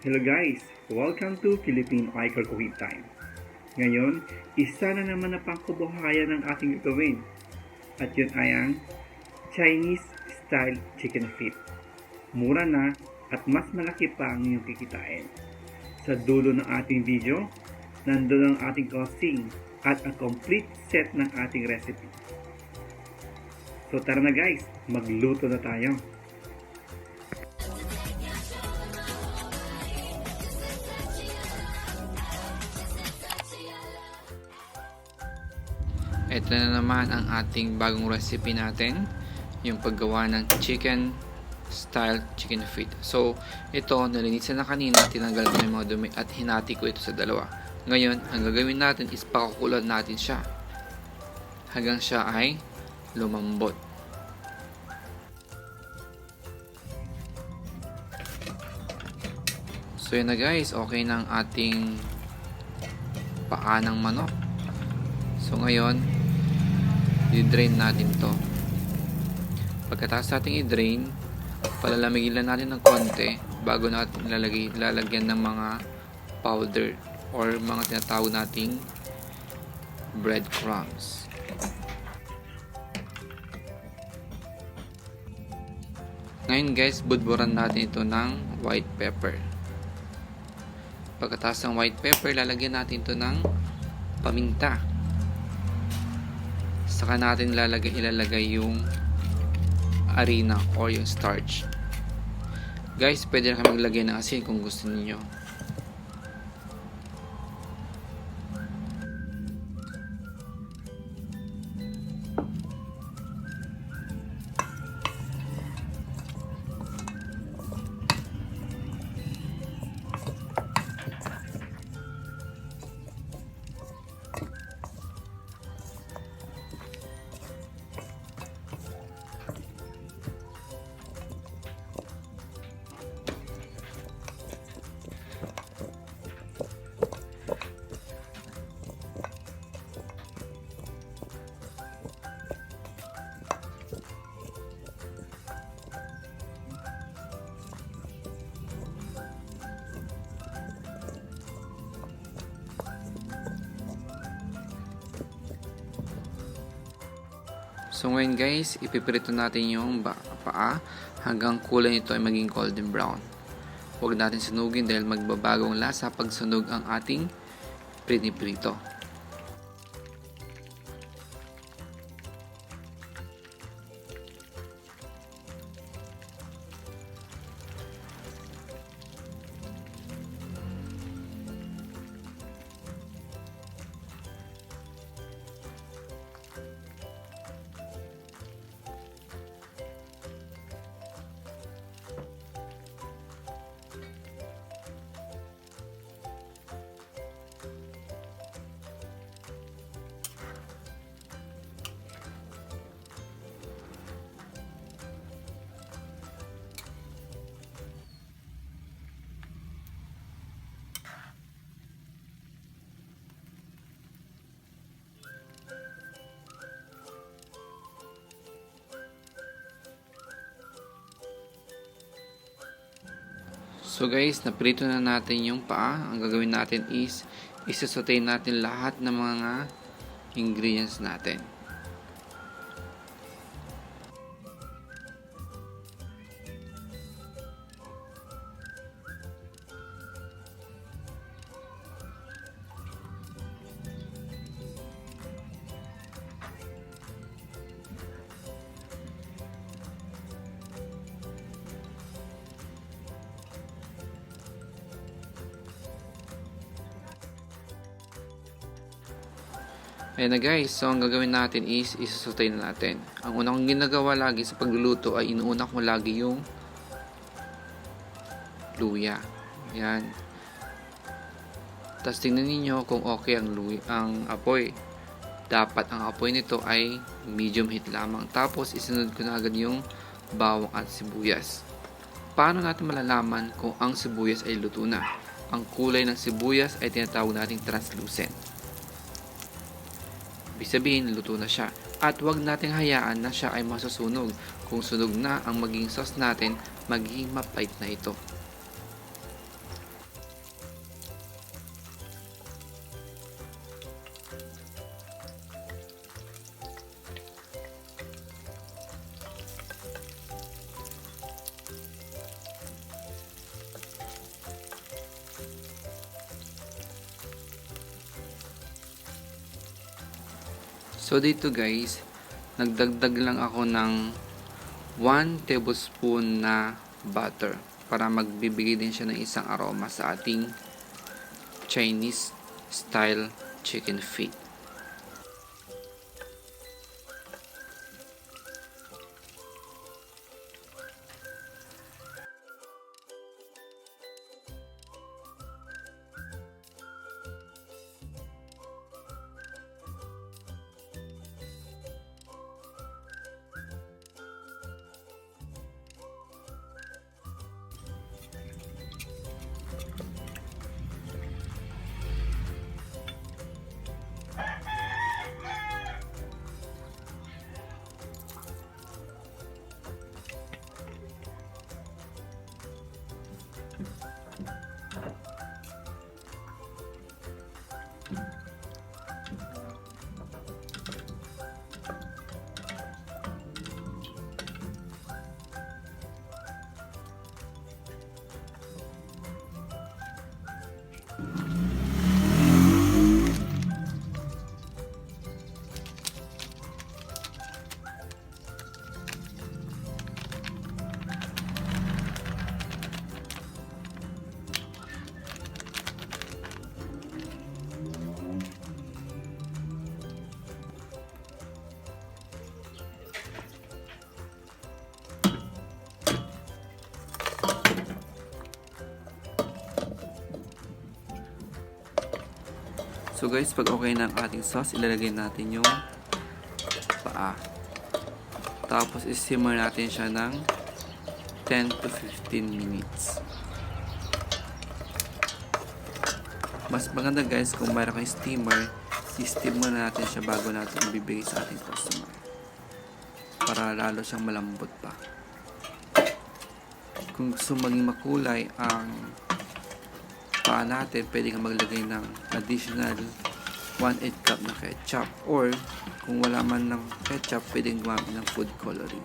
Hello guys! Welcome to Philippine Icor Cooking Time. Ngayon, isa na naman na pangkabuhayan ng ating gagawin. At yun ay ang Chinese style chicken feet. Mura na at mas malaki pa ang inyong kikitain. Sa dulo ng ating video, nandun ang ating costing at ang complete set ng ating recipe. So tara na guys, magluto na tayo. Ito na naman ang ating bagong recipe natin, yung paggawa ng chicken style chicken feet. So, ito, nalinisan na kanina, tinanggal ko na yung mga dumi at hinati ko ito sa dalawa. Ngayon, ang gagawin natin is pakakulan natin siya hanggang siya ay lumambot. So, yun na guys, okay na ang ating paa ng manok. So, ngayon, i-drain natin to. Pagkatapos natin i-drain, palalamigin lang natin ng konti bago natin lalagyan ng mga powder or mga tinatawag nating breadcrumbs. Ngayon guys, budburan natin ito ng white pepper. Pagkatapos ng white pepper, lalagyan natin ito ng paminta. Saka natin ilalagay yung harina or yung starch. Guys, pwede na kami maglagay ng asin kung gusto niyo. So ngayon guys, ipiprito natin yung paa hanggang kulay nito ay maging golden brown. Huwag natin sunugin dahil magbabagong lasa pag sunog ang ating prito. So guys, naprito na natin yung paa. Ang gagawin natin is isasautay natin lahat ng mga ingredients natin. Ayan na guys, so ang gagawin natin is isusutay na natin. Ang una kong ginagawa lagi sa pagluluto ay inuuna ko lagi yung luya. Ayan. Tapos tingnan ninyo kung okay ang apoy. Dapat ang apoy nito ay medium heat lamang. Tapos isunod ko na agad yung bawang at sibuyas. Paano natin malalaman kung ang sibuyas ay luto na? Ang kulay ng sibuyas ay tinatawag nating translucent. Ibig sabihin, luto na siya. At huwag nating hayaan na siya ay masusunog. Kung sunog na ang maging sauce natin, magiging mapait na ito. So dito guys, nagdagdag lang ako ng 1 tablespoon na butter para magbibigay din siya ng isang aroma sa ating Chinese style chicken feet. So guys, pag okay na ang ating sauce, ilalagay natin yung paa. Tapos i-simmer natin siya ng 10 to 15 minutes. Mas maganda guys kung mayroon kayong steamer, i-steam muna natin siya bago natin ibibigay sa ating customer. Para lalo siyang malambot pa. Kung gusto maging makulay ang paa natin, pwede kang maglagay ng additional 1/8 cup na ketchup, or kung wala man ng ketchup, pwedeng gumamit ng food coloring.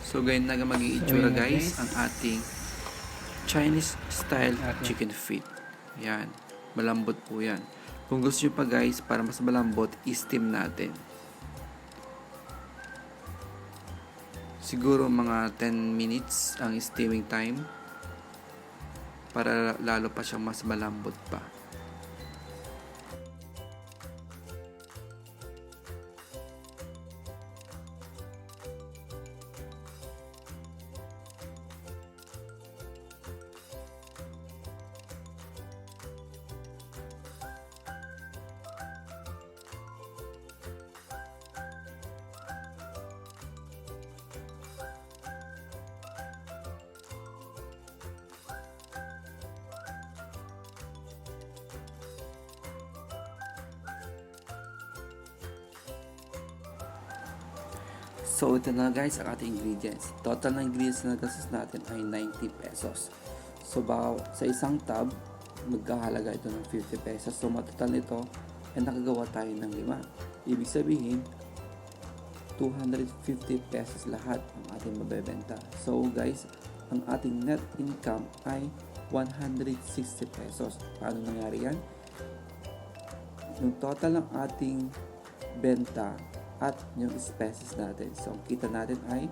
So ganyan na magiging itsura guys ang ating Chinese style chicken feet. Yan, malambot po yan. Kung gusto nyo pa guys, para mas malambot, i-steam natin. Siguro mga 10 minutes ang steaming time para lalo pa siyang mas malambot pa. So ito na guys ang ating ingredients. Total na ingredients na nagastos natin ay 90 pesos. So sa isang tub, magkahalaga ito ng 50 pesos. So matotal nito ay nakagawa tayo ng 5. Ibig sabihin, 250 pesos lahat ang ating mabebenta. So guys, ang ating net income ay 160 pesos. Paano nangyari yan? Yung total ng ating benta at yung expenses natin. So ang kita natin ay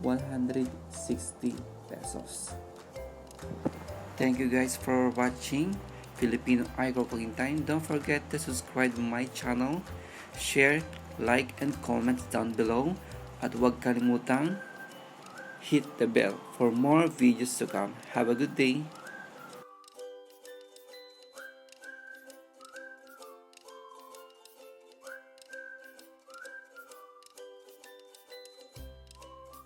160 pesos. Thank you guys for watching Filipino Icor Cooking Time. Don't forget to subscribe to my channel, share, like, and comment down below. At huwag kalimutang hit the bell for more videos to come. Have a good day.